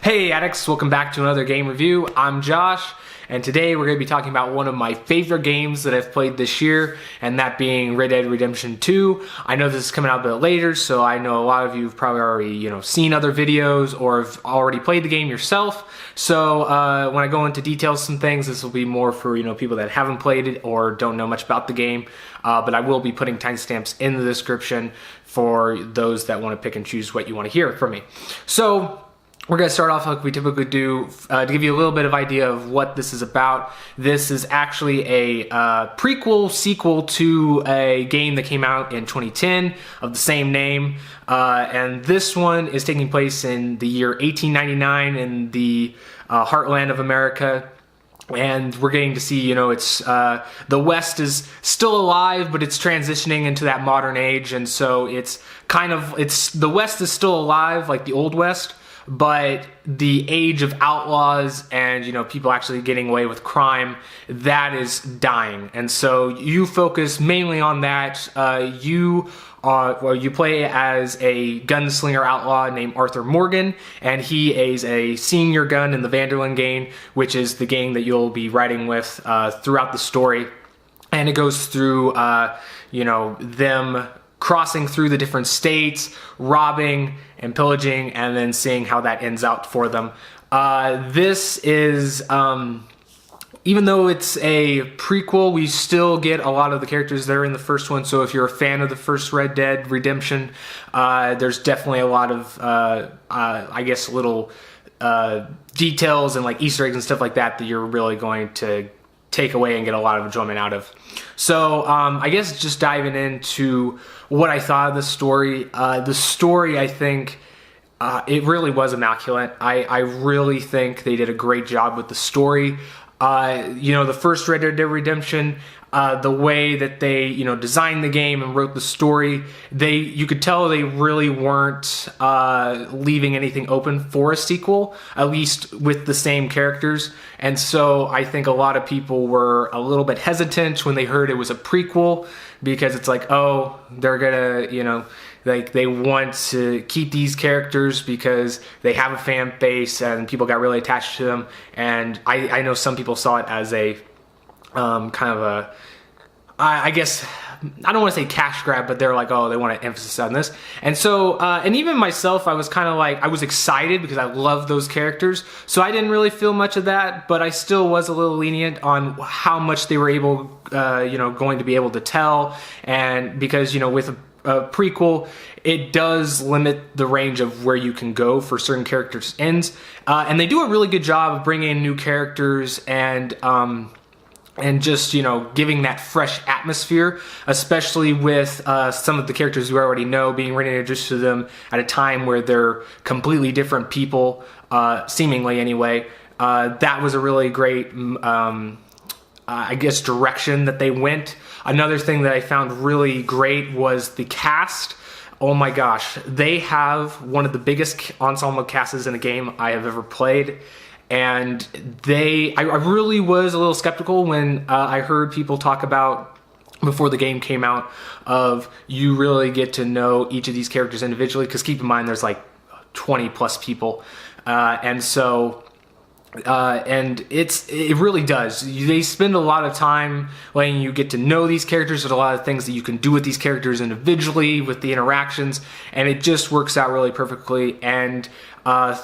Hey Addicts, welcome back to another game review. I'm Josh, and today we're going to be talking about one of my favorite games that I've played this year, and that being Red Dead Redemption 2. I know this is coming out a bit later, so I know a lot of you have probably already, seen other videos or have already played the game yourself. So when I go into details some things, this will be more for people that haven't played it or don't know much about the game. But I will be putting timestamps in the description for those that want to pick and choose what you want to hear from me. So we're going to start off like we typically do to give you a little bit of idea of what this is about. This is actually a prequel sequel to a game that came out in 2010 of the same name. And this one is taking place in the year 1899 in the heartland of America. And we're getting to see, it's the West is still alive, but it's transitioning into that modern age. And so the West is still alive, like the Old West, but the age of outlaws and people actually getting away with crime, that is dying. And so you focus mainly on that. You play as a gunslinger outlaw named Arthur Morgan, and he is a senior gun in the Vanderlyn gang, which is the gang that you'll be riding with throughout the story. And it goes through them crossing through the different states, robbing and pillaging, and then seeing how that ends out for them. This is, even though it's a prequel, we still get a lot of the characters that are in the first one. So if you're a fan of the first Red Dead Redemption, there's definitely a lot of, I guess, little details and like Easter eggs and stuff like that you're really going to take away and get a lot of enjoyment out of. So I guess just diving into what I thought of the story. The story, I think, it really was immaculate. I really think they did a great job with the story. The first Red Dead Redemption, the way that they, designed the game and wrote the story, you could tell they really weren't leaving anything open for a sequel, at least with the same characters. And so I think a lot of people were a little bit hesitant when they heard it was a prequel, because it's like, oh, they're gonna, like they want to keep these characters because they have a fan base and people got really attached to them. And I know some people saw it as a kind of a, I guess, I don't want to say cash grab, but they're like, oh, they want to emphasize on this. And so, and even myself, I was kind of like, I was excited because I love those characters. So I didn't really feel much of that, but I still was a little lenient on how much they were able, going to be able to tell. And because, with a prequel, it does limit the range of where you can go for certain characters' ends. And they do a really good job of bringing in new characters and just, giving that fresh atmosphere, especially with some of the characters we already know being reintroduced to them at a time where they're completely different people, seemingly anyway. That was a really great, I guess, direction that they went. Another thing that I found really great was the cast. Oh my gosh, they have one of the biggest ensemble casts in a game I have ever played. And I really was a little skeptical when I heard people talk about, before the game came out, of you really get to know each of these characters individually, because keep in mind there's like 20 plus people. And so, and it really does. They spend a lot of time letting you get to know these characters. There's a lot of things that you can do with these characters individually with the interactions, and it just works out really perfectly. And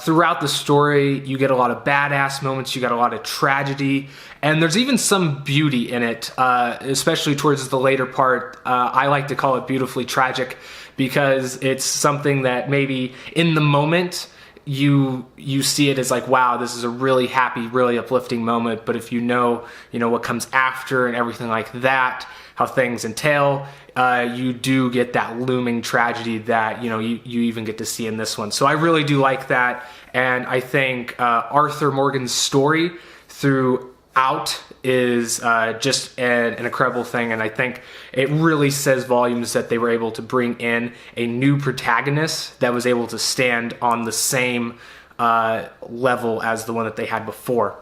throughout the story, you get a lot of badass moments, you got a lot of tragedy, and there's even some beauty in it, especially towards the later part. I like to call it beautifully tragic, because it's something that maybe in the moment you see it as like, wow, this is a really happy, really uplifting moment. But if you know what comes after and everything like that, how things entail, you do get that looming tragedy that you even get to see in this one. So I really do like that, and I think Arthur Morgan's story throughout is just an incredible thing, and I think it really says volumes that they were able to bring in a new protagonist that was able to stand on the same level as the one that they had before.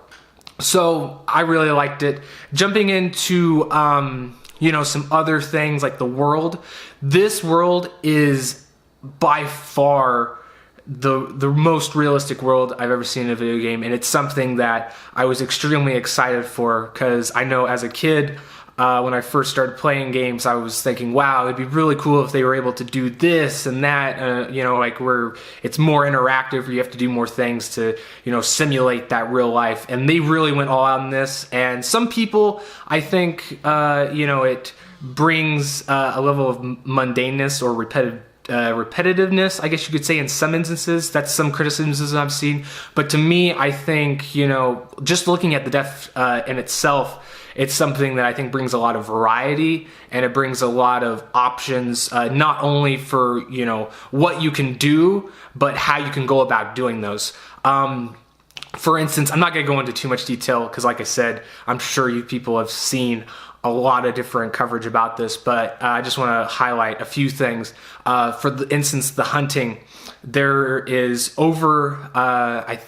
So I really liked it. Jumping into some other things like the world. This world is by far the most realistic world I've ever seen in a video game, and it's something that I was extremely excited for, because I know as a kid, when I first started playing games, I was thinking, wow, it'd be really cool if they were able to do this and that, you know, like where it's more interactive, where you have to do more things to, you know, simulate that real life. And they really went all out in this. And some people, I think, you know, it brings a level of mundaneness or repetitiveness, I guess you could say, in some instances. That's some criticisms I've seen. But to me, I think, you know, just looking at the depth in itself, it's something that I think brings a lot of variety, and it brings a lot of options, not only for, you know, what you can do, but how you can go about doing those. For instance, I'm not going to go into too much detail because, like I said, I'm sure you people have seen a lot of different coverage about this, but I just want to highlight a few things. For the instance, the hunting, there is over, I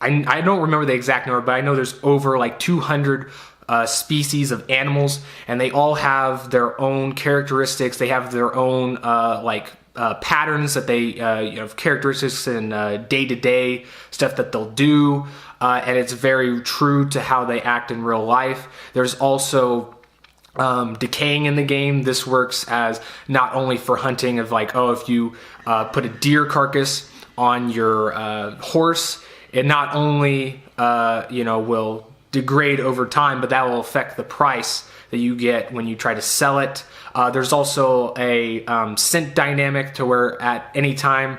don't remember the exact number, but I know there's over like 200 species of animals, and they all have their own characteristics. They have their own patterns that they, you know, characteristics and day-to-day stuff that they'll do, and it's very true to how they act in real life. There's also decaying in the game. This works as not only for hunting of like, oh, if you put a deer carcass on your horse, it not only you know, will degrade over time, but that will affect the price that you get when you try to sell it. There's also a scent dynamic to where at any time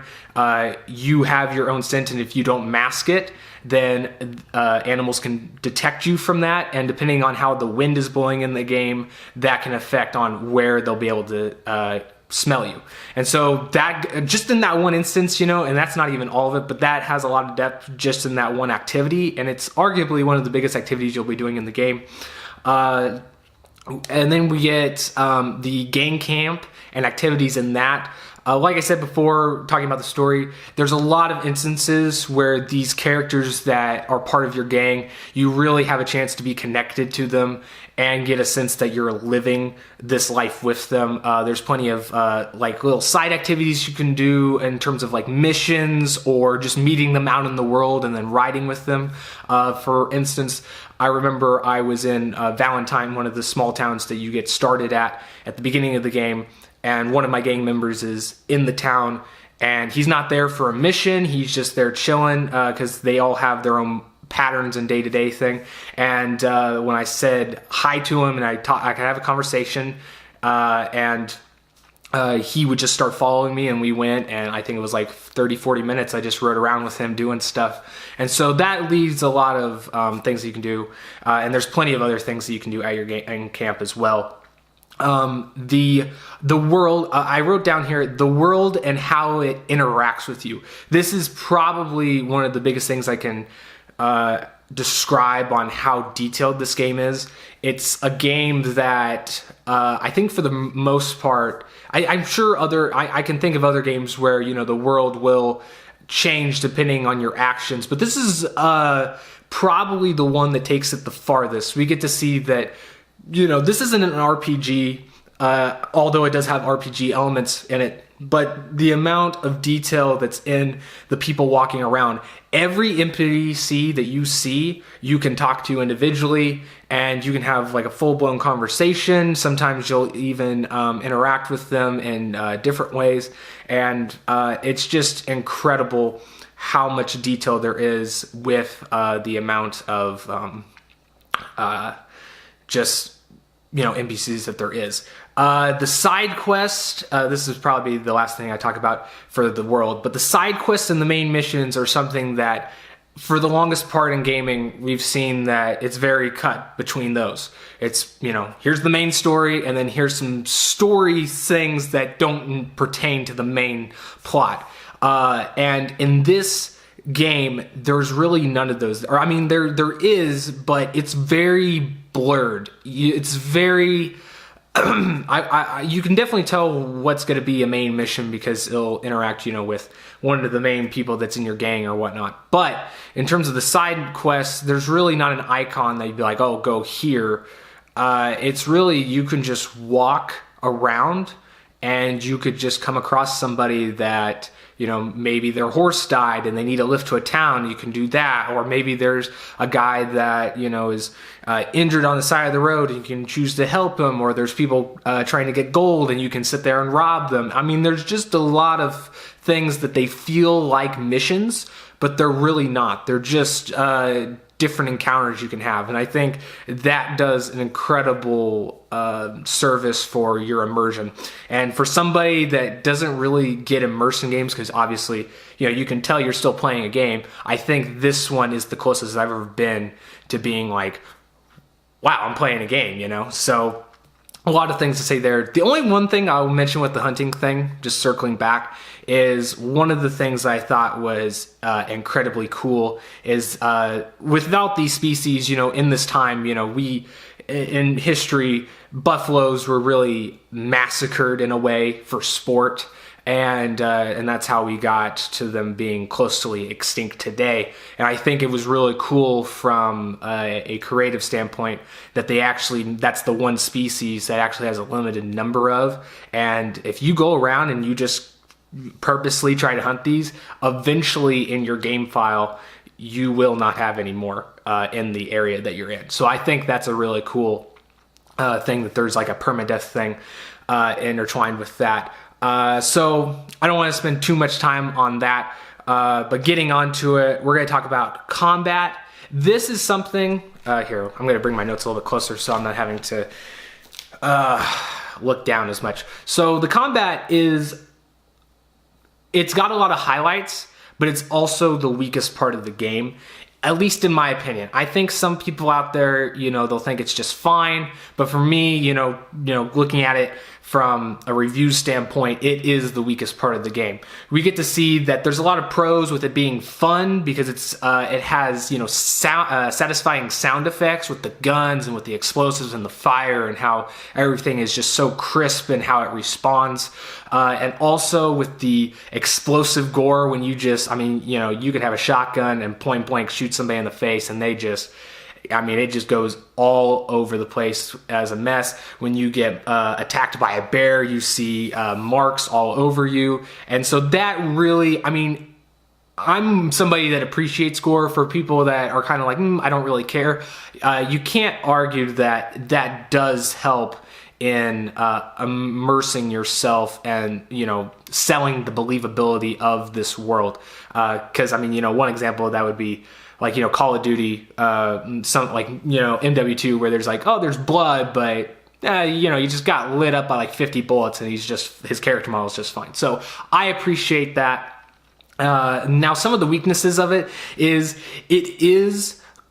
you have your own scent, and if you don't mask it, then animals can detect you from that, and depending on how the wind is blowing in the game, that can affect on where they'll be able to smell you. And so that, just in that one instance, you know, and that's not even all of it, but that has a lot of depth just in that one activity, and it's arguably one of the biggest activities you'll be doing in the game. And then we get the game camp and activities in that. Like I said before, talking about the story, there's a lot of instances where these characters that are part of your gang, you really have a chance to be connected to them and get a sense that you're living this life with them. There's plenty of like little side activities you can do in terms of like missions, or just meeting them out in the world and then riding with them. For instance, I remember I was in Valentine, one of the small towns that you get started at the beginning of the game, and one of my gang members is in the town, and he's not there for a mission, he's just there chilling, because they all have their own patterns and day-to-day thing. And when I said hi to him and I could have a conversation, and he would just start following me, and we went, and I think it was like 30-40 minutes I just rode around with him doing stuff. And so that leaves a lot of things that you can do, and there's plenty of other things that you can do at your gang camp as well. The world, I wrote down here, the world and how it interacts with you. This is probably one of the biggest things I can describe on how detailed this game is. It's a game that I think for the most part, I'm sure I can think of other games where, you know, the world will change depending on your actions, but this is probably the one that takes it the farthest. We get to see that, you know, this isn't an RPG, although it does have RPG elements in it, but the amount of detail that's in the people walking around, every NPC that you see, you can talk to individually, and you can have like a full-blown conversation. Sometimes you'll even interact with them in different ways, and it's just incredible how much detail there is with the amount of just, you know, NPCs that there is. The side quest, this is probably the last thing I talk about for the world, but the side quests and the main missions are something that, for the longest part in gaming, we've seen that it's very cut between those. It's, you know, here's the main story, and then here's some story things that don't pertain to the main plot. And in this game, there's really none of those. Or, I mean, there is, but it's very blurred. It's very... you can definitely tell what's going to be a main mission because it'll interact, you know, with one of the main people that's in your gang or whatnot. But in terms of the side quests, there's really not an icon that you'd be like, oh, go here. It's really, you can just walk around and you could just come across somebody that maybe their horse died and they need a lift to a town, you can do that. Or maybe there's a guy that, is injured on the side of the road and you can choose to help him. Or there's people trying to get gold and you can sit there and rob them. I mean, there's just a lot of things that they feel like missions, but they're really not. They're just different encounters you can have. And I think that does an incredible service for your immersion. And for somebody that doesn't really get immersed in games, because obviously, you can tell you're still playing a game, I think this one is the closest I've ever been to being like, wow, I'm playing a game, So a lot of things to say there. The only one thing I'll mention with the hunting thing, just circling back, is one of the things I thought was incredibly cool is without these species, in this time, we in history, buffaloes were really massacred in a way for sport. And that's how we got to them being closely extinct today. And I think it was really cool from a creative standpoint that that's the one species that actually has a limited number of. And if you go around and you just purposely try to hunt these, eventually in your game file, you will not have any more in the area that you're in. So I think that's a really cool thing that there's like a permadeath thing intertwined with that. So I don't want to spend too much time on that, but getting onto it, we're going to talk about combat. This is something, here, I'm going to bring my notes a little bit closer so I'm not having to look down as much. So the combat it's got a lot of highlights, but it's also the weakest part of the game, at least in my opinion. I think some people out there, they'll think it's just fine, but for me, looking at it from a review standpoint, it is the weakest part of the game. We get to see that there's a lot of pros with it being fun because it has satisfying sound effects with the guns and with the explosives and the fire and how everything is just so crisp and how it responds. And also with the explosive gore when you could have a shotgun and point blank shoot somebody in the face and it just goes all over the place as a mess. When you get attacked by a bear, you see marks all over you. And so that really, I'm somebody that appreciates gore. For people that are kind of like, I don't really care. You can't argue that does help in immersing yourself and, selling the believability of this world. Because, one example of that would be, like, Call of Duty, MW2, where there's like, oh, there's blood, but you just got lit up by like 50 bullets and his character model is just fine. So I appreciate that. Now some of the weaknesses of it is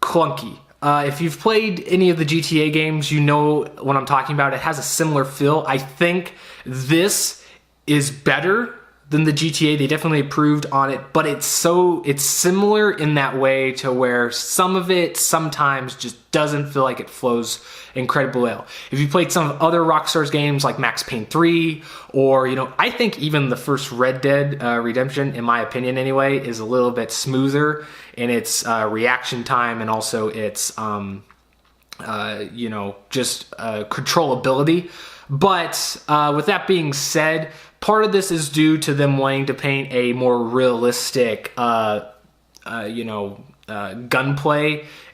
clunky. If you've played any of the GTA games, you know what I'm talking about. It has a similar feel. I think this is better than the GTA. They definitely improved on it, but it's similar in that way to where some of it sometimes just doesn't feel like it flows incredibly well. If you played some of other Rockstar's games like Max Payne 3, or I think even the first Red Dead Redemption, in my opinion anyway, is a little bit smoother in its reaction time and also its controllability. But with that being said, part of this is due to them wanting to paint a more realistic, gunplay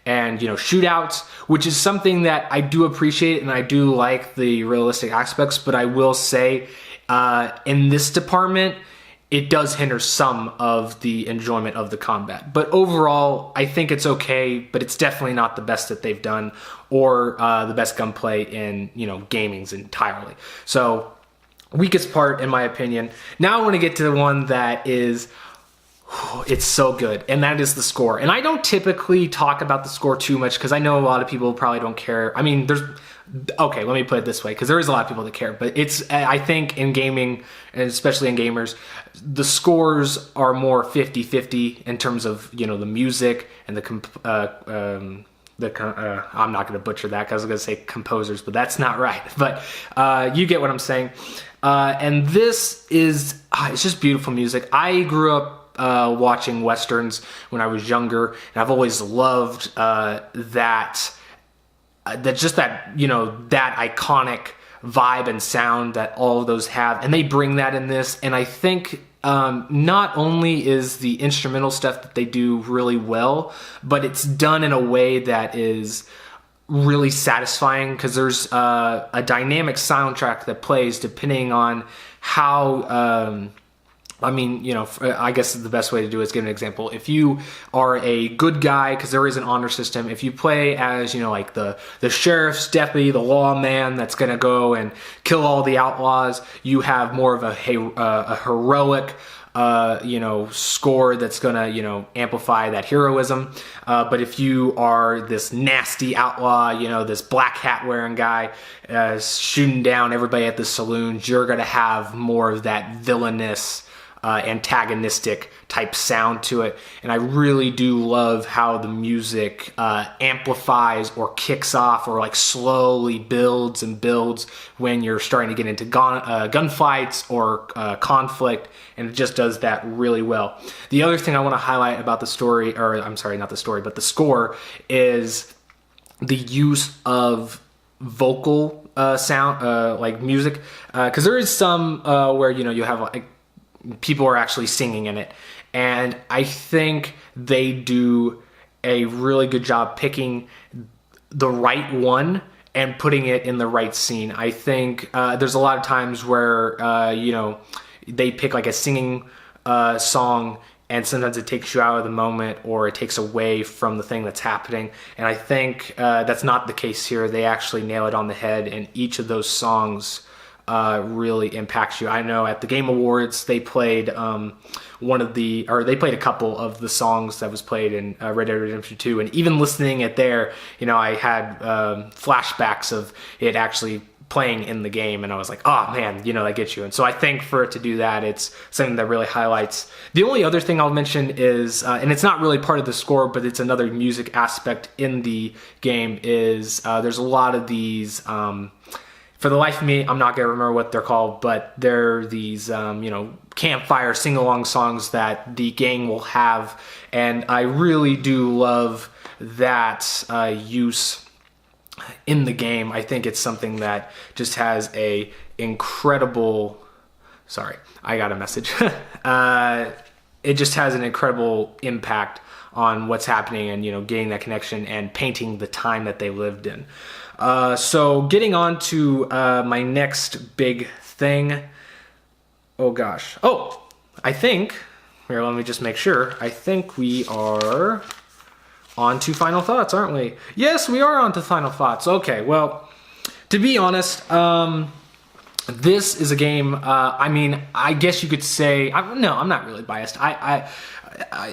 and, shootouts, which is something that I do appreciate and I do like the realistic aspects. But I will say, in this department, it does hinder some of the enjoyment of the combat. But overall, I think it's okay, but it's definitely not the best that they've done or the best gunplay in, gaming's entirely. So weakest part, in my opinion. Now I want to get to the one that is, it's so good, and that is the score. And I don't typically talk about the score too much because I know a lot of people probably don't care. Okay, let me put it this way, because there is a lot of people that care, but I think in gaming, and especially in gamers, the scores are more 50-50 in terms of, the music and I'm not going to butcher that because I was going to say composers, but that's not right. But you get what I'm saying. And this is, it's just beautiful music. I grew up watching Westerns when I was younger, and I've always loved that iconic vibe and sound that all of those have. And they bring that in this. And I think not only is the instrumental stuff that they do really well, but it's done in a way that is really satisfying, because there's a dynamic soundtrack that plays depending on how I guess the best way to do it is give an example. If you are a good guy, because there is an honor system, if you play as, like the sheriff's deputy, the lawman that's going to go and kill all the outlaws, you have more of a heroic score that's gonna, amplify that heroism. But if you are this nasty outlaw, this black hat wearing guy, shooting down everybody at the saloons, you're gonna have more of that villainous, antagonistic type sound to it. And I really do love how the music amplifies or kicks off or like slowly builds and builds when you're starting to get into gunfights or conflict, and it just does that really well. The other thing I want to highlight about the story, or I'm sorry, not the story, but the score, is the use of vocal sound, like music, because there is some where you have like people are actually singing in it, and I think they do a really good job picking the right one and putting it in the right scene. I think there's a lot of times where they pick like a singing song, and sometimes it takes you out of the moment or it takes away from the thing that's happening. And I think that's not the case here. They actually nail it on the head, and each of those songs really impacts you. I know at the Game Awards they played they played a couple of the songs that was played in Red Dead Redemption 2, and even listening it there, I had flashbacks of it actually playing in the game, and I was like, oh man, that gets you. And so I think for it to do that, it's something that really highlights. The only other thing I'll mention is, and it's not really part of the score, but it's another music aspect in the game, is there's a lot of these, for the life of me, I'm not going to remember what they're called, but they're these, campfire sing-along songs that the gang will have, and I really do love that use in the game. I think it's something that just has a incredible, sorry, I got a message. It just has an incredible impact on what's happening, and, getting that connection and painting the time that they lived in. So getting on to my next big thing. Oh gosh. Oh, I think, here, let me just make sure. I think we are on to final thoughts, aren't we? Yes, we are on to final thoughts. Okay, well, to be honest, this is a game, I guess you could say, no, I'm not really biased.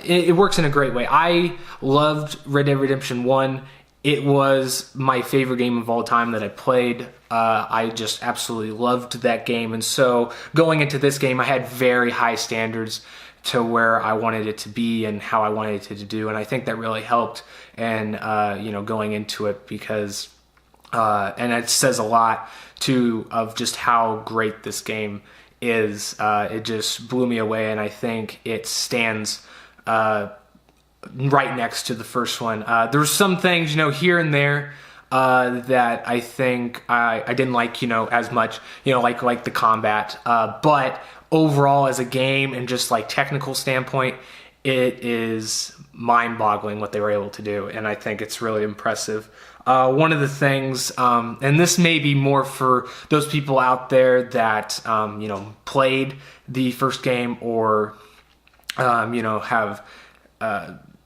It works in a great way. I loved Red Dead Redemption 1. It was my favorite game of all time that I played. I just absolutely loved that game. And so going into this game, I had very high standards to where I wanted it to be and how I wanted it to do. And I think that really helped, and going into it, because and it says a lot too of just how great this game is. It just blew me away, and I think it stands right next to the first one. There's some things, here and there that I think I didn't like, as much, like the combat. But overall, as a game and just like technical standpoint, it is mind-boggling what they were able to do, and I think it's really impressive. One of the things, and this may be more for those people out there that played the first game, or have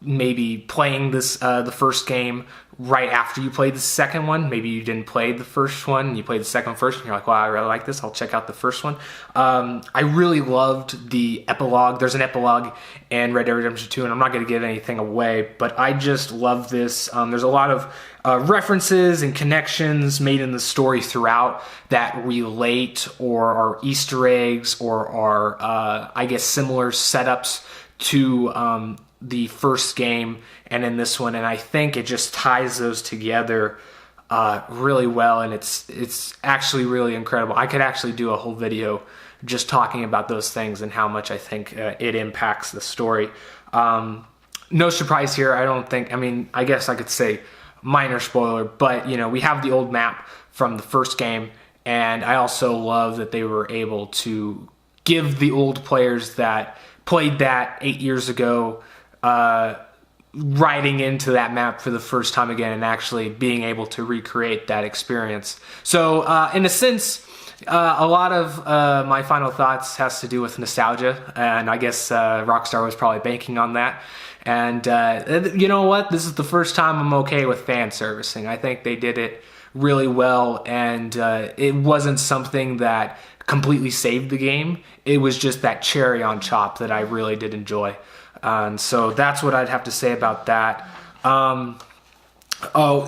maybe playing this the first game right after you played the second one. Maybe you didn't play the first one and you played the second first, and you're like, wow, I really like this, I'll check out the first one. I really loved the epilogue. There's an epilogue in Red Dead Redemption 2, and I'm not going to give anything away, but I just love this. There's a lot of references and connections made in the story throughout that relate or are Easter eggs or are I guess similar setups to the first game and in this one, and I think it just ties those together really well, and it's actually really incredible. I could actually do a whole video just talking about those things and how much I think it impacts the story. No surprise here, I don't think. I guess I could say minor spoiler, but we have the old map from the first game, and I also love that they were able to give the old players that played that 8 years ago riding into that map for the first time again and actually being able to recreate that experience. So in a sense, a lot of my final thoughts has to do with nostalgia, and I guess Rockstar was probably banking on that. And you know what? This is the first time I'm okay with fan servicing. I think they did it really well, and it wasn't something that completely saved the game. It was just that cherry on top that I really did enjoy. And so that's what I'd have to say about that. Oh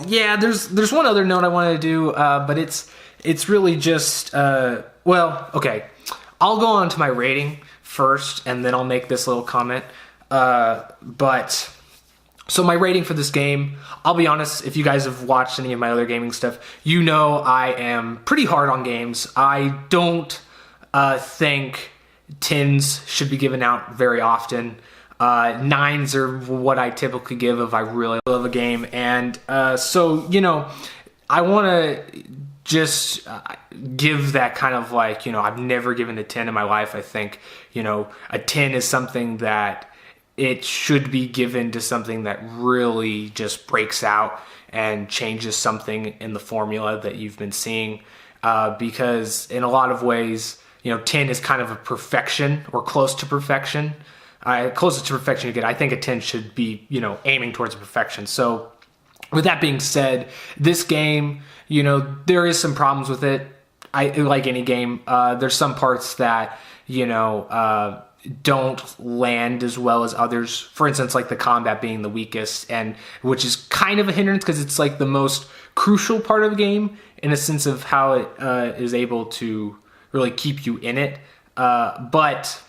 yeah, there's one other note I wanted to do, but it's really just well, okay. I'll go on to my rating first, and then I'll make this little comment. But so my rating for this game, I'll be honest, if you guys have watched any of my other gaming stuff, you know I am pretty hard on games. I don't think 10s should be given out very often. 9s are what I typically give if I really love a game. And so, you know, I want to just give that kind of like, you know, I've never given a 10 in my life. I think, you know, a 10 is something that it should be given to something that really just breaks out and changes something in the formula that you've been seeing. Because in a lot of ways, you know, 10 is kind of a perfection or close to perfection. Closest to perfection you get. I think a 10 should be, you know, aiming towards perfection. So with that being said, this game, you know, there is some problems with it. Like any game, there's some parts that, you know, don't land as well as others. For instance, like the combat being the weakest, and which is kind of a hindrance because it's like the most crucial part of the game in a sense of how it is able to really keep you in it. But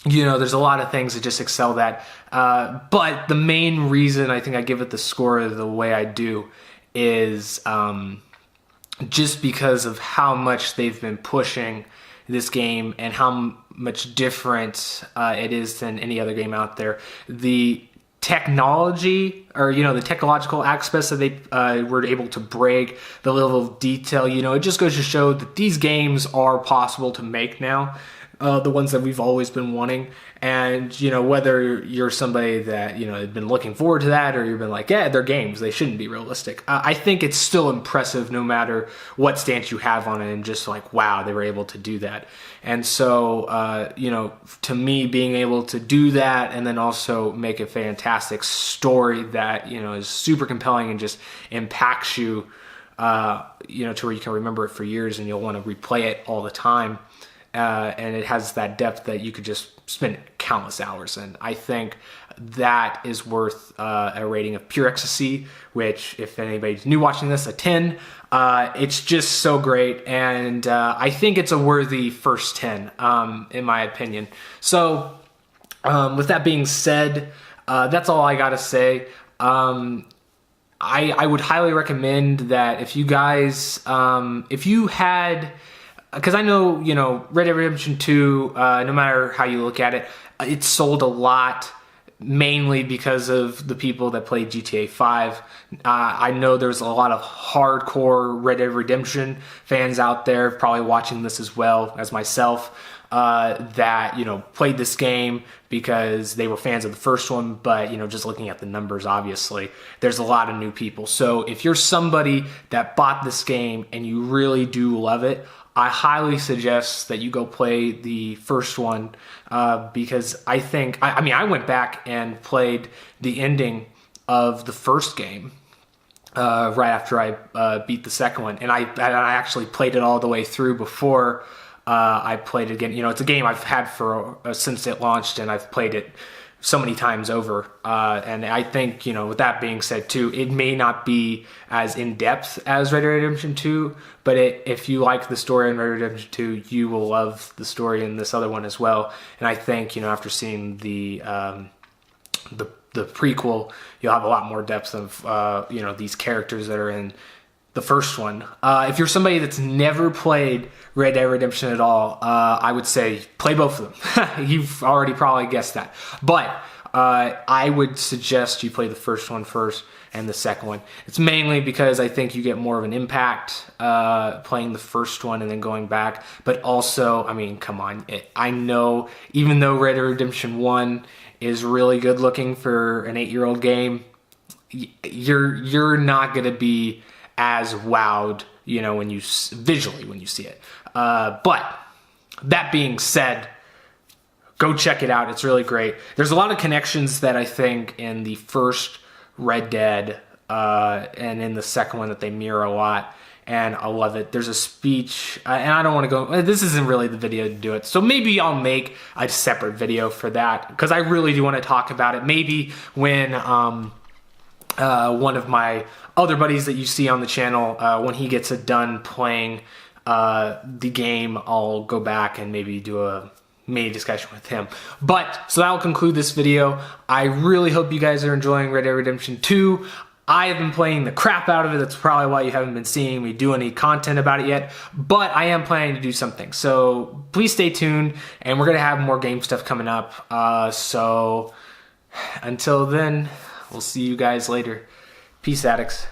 you know, there's a lot of things that just excel that. But the main reason I think I give it the score the way I do is just because of how much they've been pushing this game and how much different it is than any other game out there. The technology, or, you know, the technological aspects that they were able to break, the level of detail, you know, it just goes to show that these games are possible to make now. The ones that we've always been wanting. And, you know, whether you're somebody that, you know, had been looking forward to that, or you've been like, yeah, they're games, they shouldn't be realistic. I think it's still impressive no matter what stance you have on it, and just like, wow, they were able to do that. And so, you know, to me, being able to do that and then also make a fantastic story that, you know, is super compelling and just impacts you, you know, to where you can remember it for years and you'll want to replay it all the time. And it has that depth that you could just spend countless hours in. I think that is worth a rating of pure ecstasy, which, if anybody's new watching this, a 10. It's just so great, and I think it's a worthy first 10, in my opinion. So, with that being said, that's all I gotta say. I would highly recommend that if you guys, if you had... Because I know, you know, Red Dead Redemption 2, no matter how you look at it, it sold a lot, mainly because of the people that played GTA 5. I know there's a lot of hardcore Red Dead Redemption fans out there, probably watching this as well as myself, that, you know, played this game because they were fans of the first one, but, you know, just looking at the numbers, obviously, there's a lot of new people. So if you're somebody that bought this game and you really do love it, I highly suggest that you go play the first one, because I think, I mean, I went back and played the ending of the first game right after I beat the second one, and I actually played it all the way through before I played it again. You know, it's a game I've had for since it launched, and I've played it so many times over. And I think, you know, with that being said too, it may not be as in-depth as Red Dead Redemption 2, but if you like the story in Red Dead Redemption 2, you will love the story in this other one as well. And I think, you know, after seeing the prequel, you'll have a lot more depth of, you know, these characters that are in the first one. If you're somebody that's never played Red Dead Redemption at all, I would say play both of them. You've already probably guessed that. But I would suggest you play the first one first and the second one. It's mainly because I think you get more of an impact playing the first one and then going back. But also, I mean, come on. I know, even though Red Dead Redemption 1 is really good looking for an 8-year-old game, you're not going to be as wowed, you know, visually when you see it. But that being said, go check it out. It's really great. There's a lot of connections that I think in the first Red Dead and in the second one that they mirror a lot, and I love it. There's a speech, and I don't want to go, this isn't really the video to do it, so maybe I'll make a separate video for that, because I really do want to talk about it. Maybe when one of my other buddies that you see on the channel, when he gets done playing the game, I'll go back and maybe do a mini discussion with him. But so that will conclude this video. I really hope you guys are enjoying Red Dead Redemption 2. I have been playing the crap out of it. That's probably why you haven't been seeing me do any content about it yet, but I am planning to do something. So please stay tuned, and we're gonna have more game stuff coming up. So until then, we'll see you guys later. Peace, addicts.